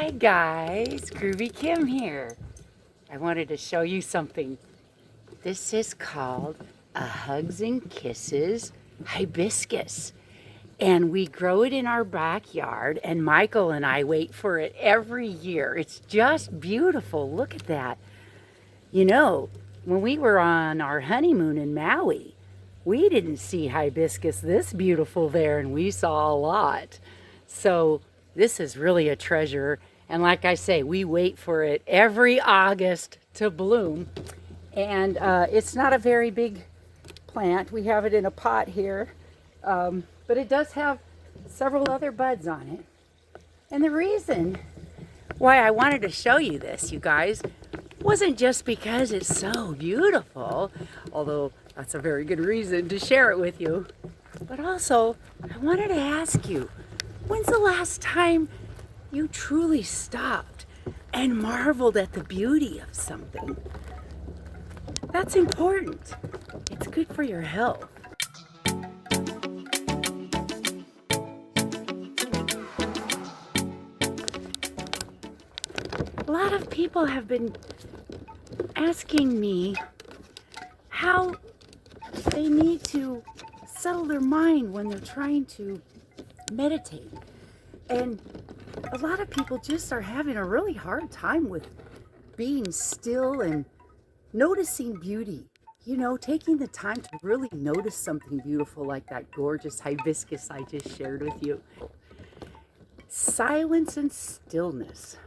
Hi guys, Groovy Kim here. I wanted to show you something. This is called a Hugs and Kisses hibiscus. And we grow it in our backyard, and Michael and I wait for it every year. It's just beautiful. Look at that. You know, when we were on our honeymoon in Maui, we didn't see hibiscus this beautiful there, and we saw a lot. So this is really a treasure. And like I say, we wait for it every August to bloom. And it's not a very big plant. We have it in a pot here. But it does have several other buds on it. And the reason why I wanted to show you this, you guys, wasn't just because it's so beautiful, although that's a very good reason to share it with you, but also I wanted to ask you, when's the last time you truly stopped and marveled at the beauty of something? That's important. It's good for your health. A lot of people have been asking me how they need to settle their mind when they're trying to meditate. And a lot of people just are having a really hard time with being still and noticing beauty. You know, taking the time to really notice something beautiful like that gorgeous hibiscus I just shared with you. Silence and stillness.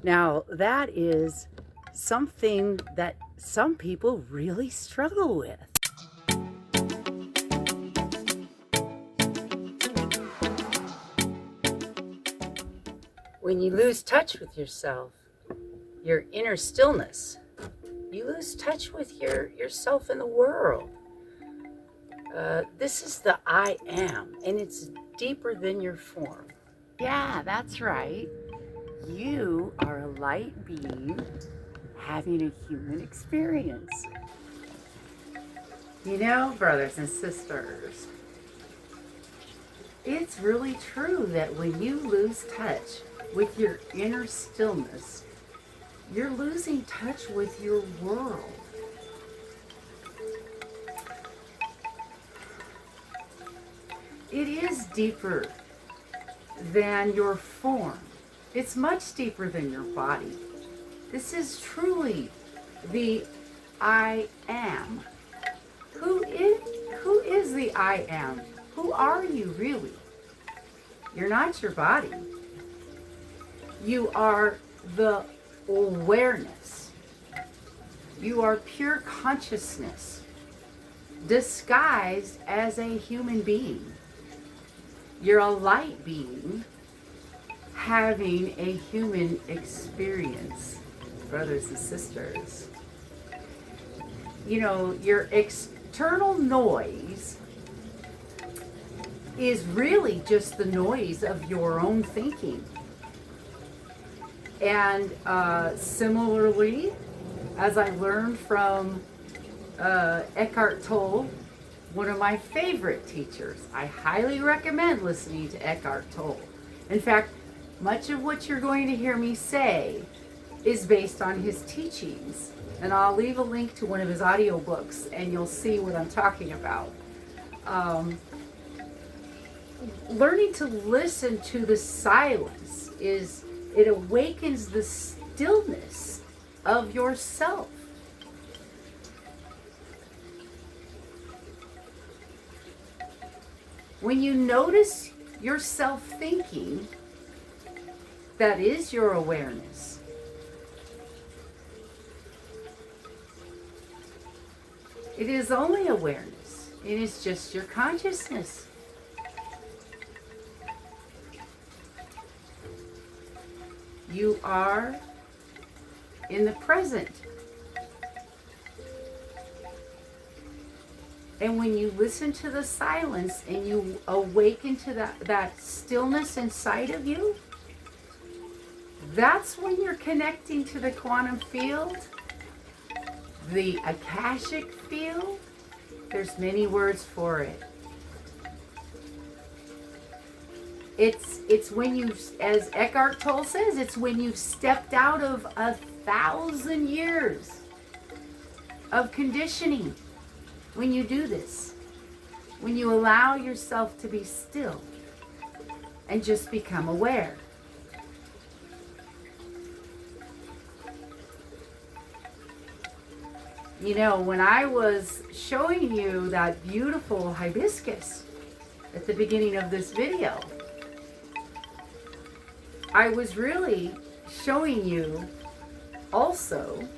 Now, that is something that some people really struggle with. When you lose touch with yourself, your inner stillness, you lose touch with yourself in the world. This is the I am, and it's deeper than your form. Yeah, that's right. You are a light being having a human experience. You know, brothers and sisters, it's really true that when you lose touch with your inner stillness, you're losing touch with your world. It is deeper than your form. It's much deeper than your body. This is truly the I am. Who is the I am? Who are you really? You're not your body. You are the awareness. You are pure consciousness disguised as a human being. You're a light being having a human experience, brothers and sisters. You know, your external noise is really just the noise of your own thinking. And similarly, as I learned from Eckhart Tolle, one of my favorite teachers, I highly recommend listening to Eckhart Tolle. In fact, much of what you're going to hear me say is based on his teachings. And I'll leave a link to one of his audiobooks and you'll see what I'm talking about. Learning to listen to the silence it awakens the stillness of yourself. When you notice yourself thinking, that is your awareness. It is only awareness. It is just your consciousness. You are in the present. And when you listen to the silence and you awaken to that stillness inside of you, that's when you're connecting to the quantum field, the Akashic field. There's many words for it. It's when you, as Eckhart Tolle says, it's when you've stepped out of 1,000 years of conditioning. When you do this, when you allow yourself to be still and just become aware. You know, when I was showing you that beautiful hibiscus at the beginning of this video, I was really showing you also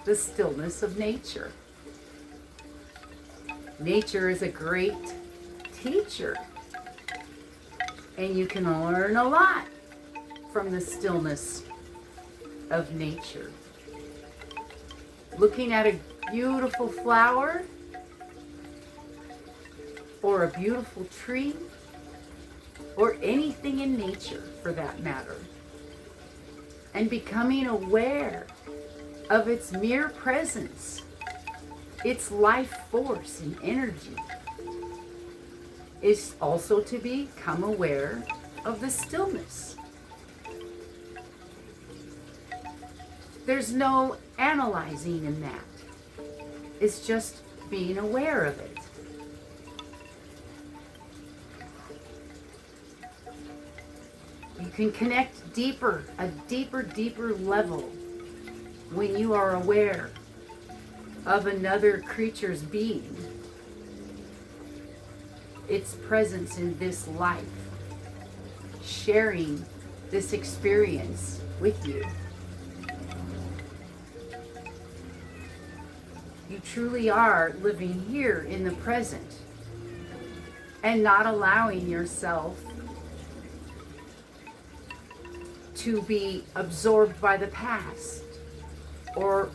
the stillness of nature. Nature is a great teacher, and you can learn a lot from the stillness of nature. Looking at a beautiful flower or a beautiful tree or anything in nature for that matter, and becoming aware of its mere presence, its life force and energy, is also to become aware of the stillness. There's no analyzing in that. It's just being aware of it. You can connect deeper, a deeper level when you are aware of another creature's being, its presence in this life, sharing this experience with you. You truly are living here in the present and not allowing yourself to be absorbed by the past or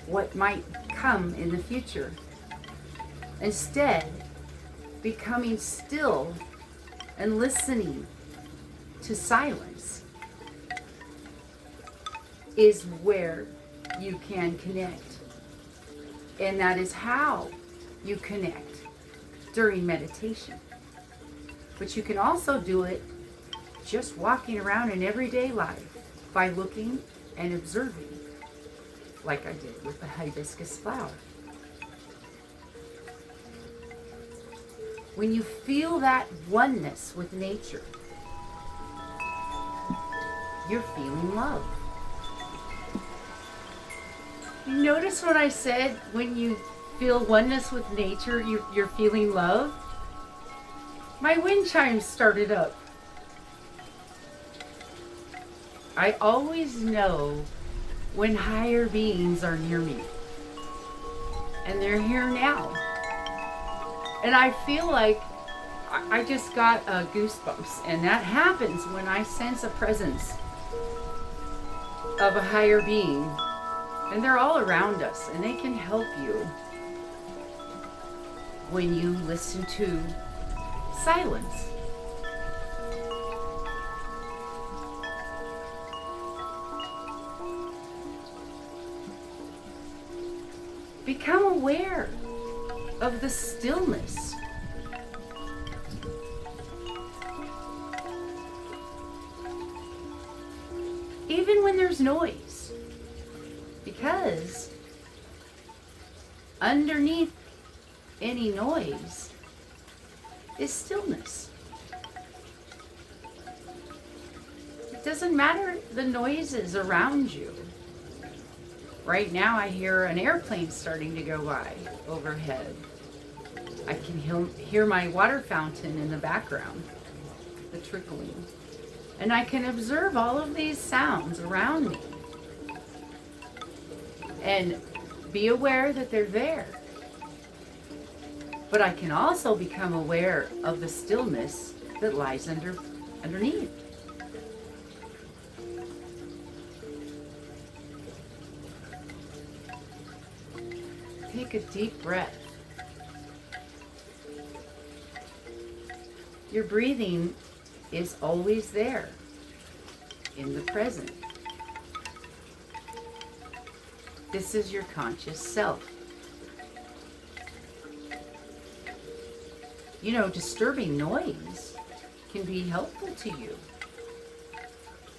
what might come in the future. Instead, becoming still and listening to silence is where you can connect. And that is how you connect during meditation. But you can also do it just walking around in everyday life by looking and observing, like I did with the hibiscus flower. When you feel that oneness with nature, you're feeling love. You notice what I said, when you feel oneness with nature, you're feeling love? My wind chimes started up. I always know when higher beings are near me. And they're here now. And I feel like I just got goosebumps. And that happens when I sense a presence of a higher being. And they're all around us, and they can help you when you listen to silence. Become aware of the stillness. Even when there's noise. Because underneath any noise is stillness. It doesn't matter the noises around you. Right now I hear an airplane starting to go by overhead. I can hear my water fountain in the background, the trickling. And I can observe all of these sounds around me. And be aware that they're there. But I can also become aware of the stillness that lies underneath. Take a deep breath. Your breathing is always there, in the present. This is your conscious self. You know, disturbing noise can be helpful to you.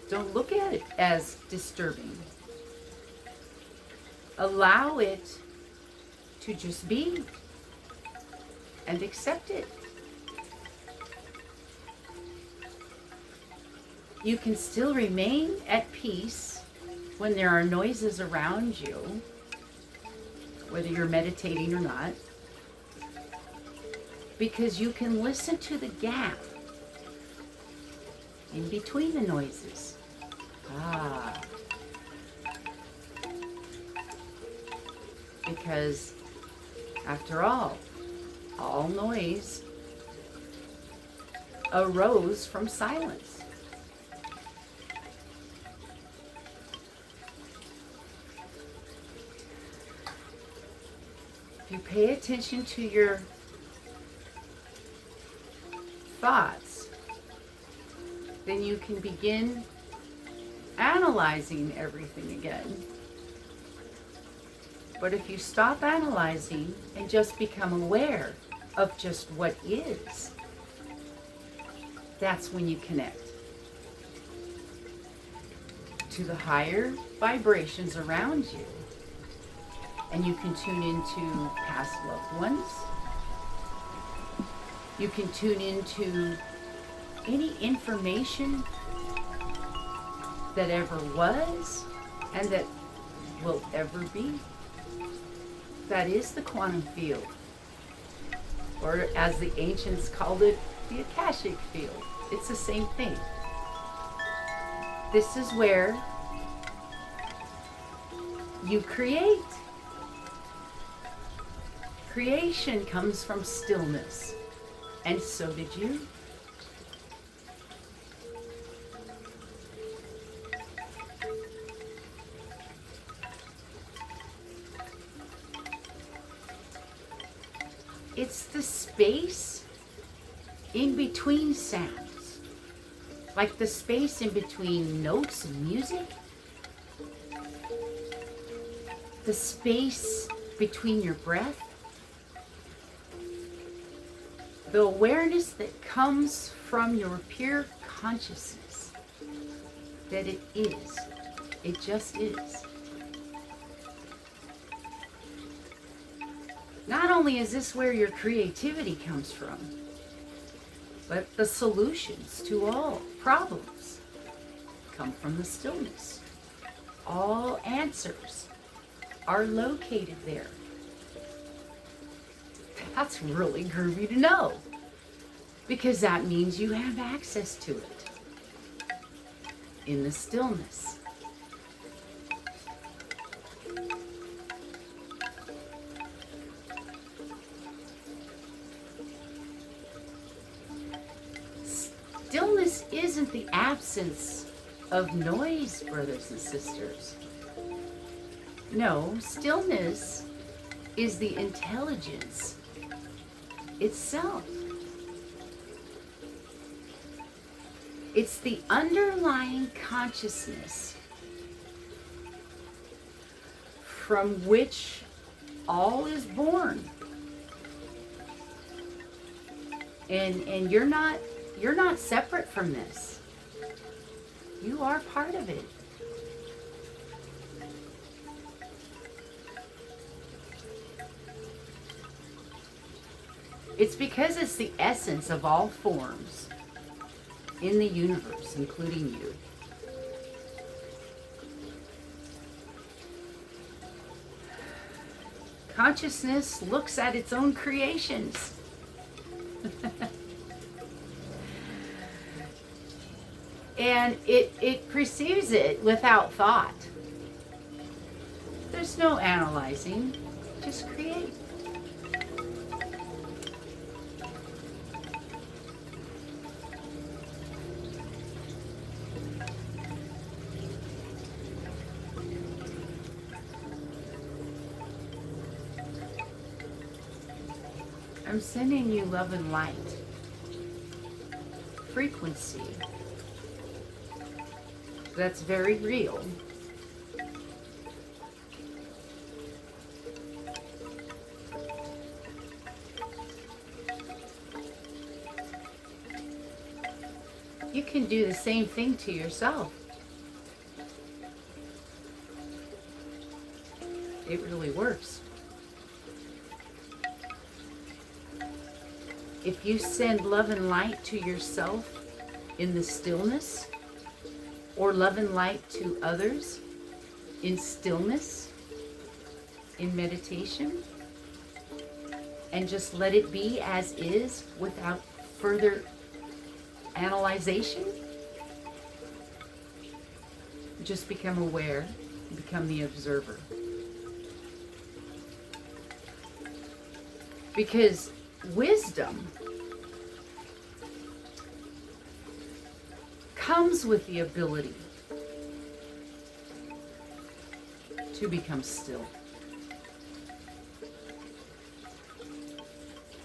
Don't look at it as disturbing. Allow it to just be and accept it. You can still remain at peace when there are noises around you, whether you're meditating or not, because you can listen to the gap in between the noises. Because after all noise arose from silence. If you pay attention to your thoughts, then you can begin analyzing everything again. But if you stop analyzing and just become aware of just what is, that's when you connect to the higher vibrations around you. And you can tune into past loved ones. You can tune into any information that ever was and that will ever be. That is the quantum field, or as the ancients called it, the Akashic field. It's the same thing. This is where you create. Creation comes from stillness, and so did you. It's the space in between sounds, like the space in between notes and music, the space between your breath, the awareness that comes from your pure consciousness, that it is, it just is. Not only is this where your creativity comes from, but the solutions to all problems come from the stillness. All answers are located there. That's really groovy to know, because that means you have access to it in the stillness. Stillness isn't the absence of noise, brothers and sisters. No, stillness is the intelligence itself. It's the underlying consciousness from which all is born. And you're not separate from this. You are part of it. It's because it's the essence of all forms in the universe, including you. Consciousness looks at its own creations. And it perceives it without thought. There's no analyzing, just create. I'm sending you love and light, frequency that's very real. you can do the same thing to yourself. It really works. If you send love and light to yourself in the stillness, or love and light to others in stillness, in meditation, and just let it be as is without further analyzation, just become aware, become the observer. Because wisdom comes with the ability to become still.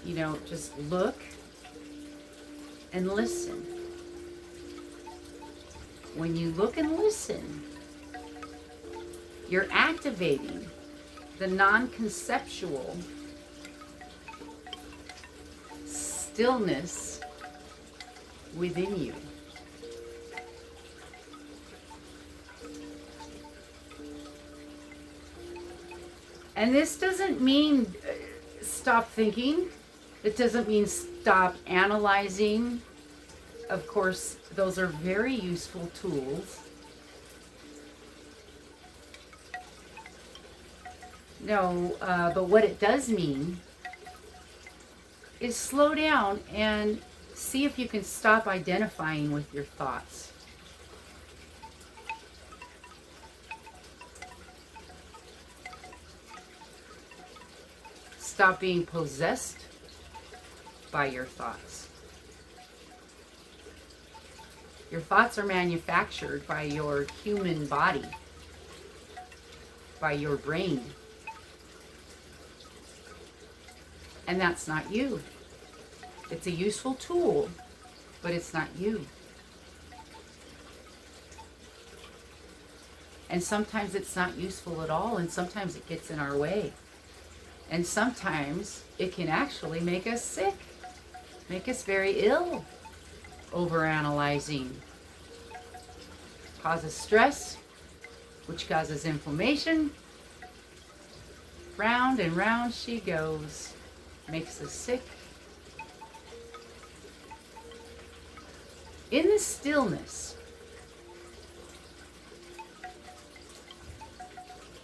You know, just look and listen. When you look and listen, you're activating the non-conceptual stillness within you. And this doesn't mean stop thinking. It doesn't mean stop analyzing. Of course, those are very useful tools. No, but what it does mean is slow down and see if you can stop identifying with your thoughts. Stop being possessed by your thoughts. Your thoughts are manufactured by your human body, by your brain. And that's not you. It's a useful tool, but it's not you. And sometimes it's not useful at all, and sometimes it gets in our way. And sometimes it can actually make us sick, make us very ill, overanalyzing. Causes stress, which causes inflammation. Round and round she goes, makes us sick. In the stillness,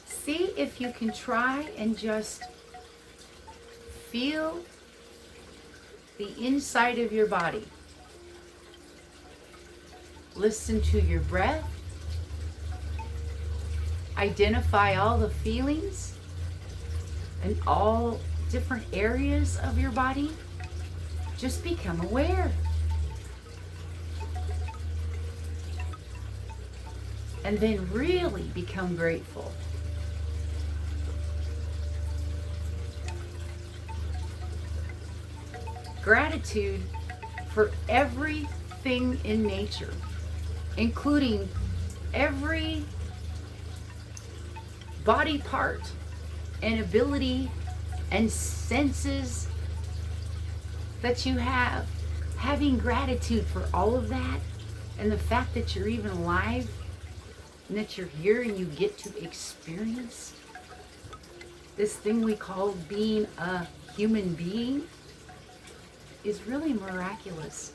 see if you can try and just feel the inside of your body. Listen to your breath. Identify all the feelings and all different areas of your body. Just become aware. And then really become grateful. Gratitude for everything in nature, including every body part and ability and senses that you have. Having gratitude for all of that, and the fact that you're even alive and that you're here and you get to experience this thing we call being a human being, is really miraculous.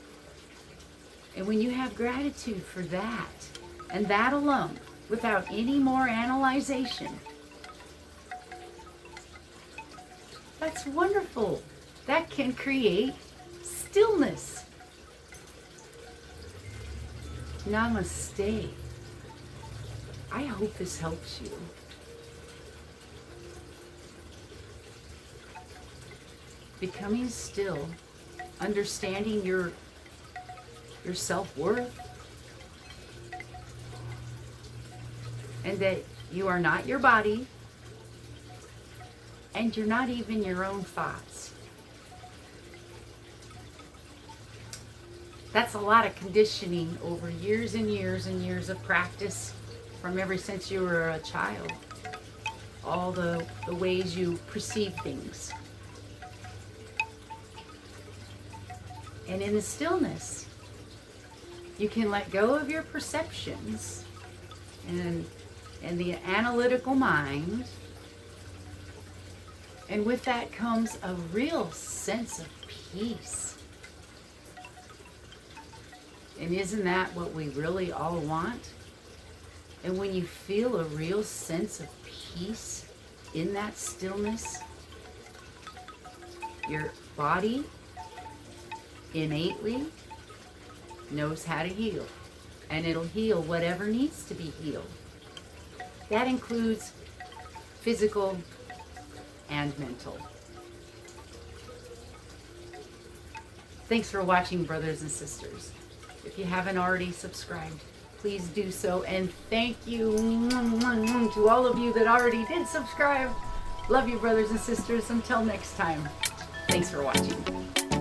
And when you have gratitude for that, and that alone, without any more analyzation, that's wonderful. That can create stillness. Namaste. I hope this helps you. Becoming still, understanding your self-worth, and that you are not your body, and you're not even your own thoughts. That's a lot of conditioning over years and years and years of practice from ever since you were a child. All the ways you perceive things. And in the stillness, You can let go of your perceptions and the analytical mind. And with that comes a real sense of peace. And isn't that what we really all want? And when you feel a real sense of peace in that stillness, your body innately knows how to heal. And it'll heal whatever needs to be healed. That includes physical and mental. Thanks for watching, brothers and sisters. If you haven't already subscribed, please do so. And thank you to all of you that already did subscribe. Love you, brothers and sisters. Until next time, thanks for watching.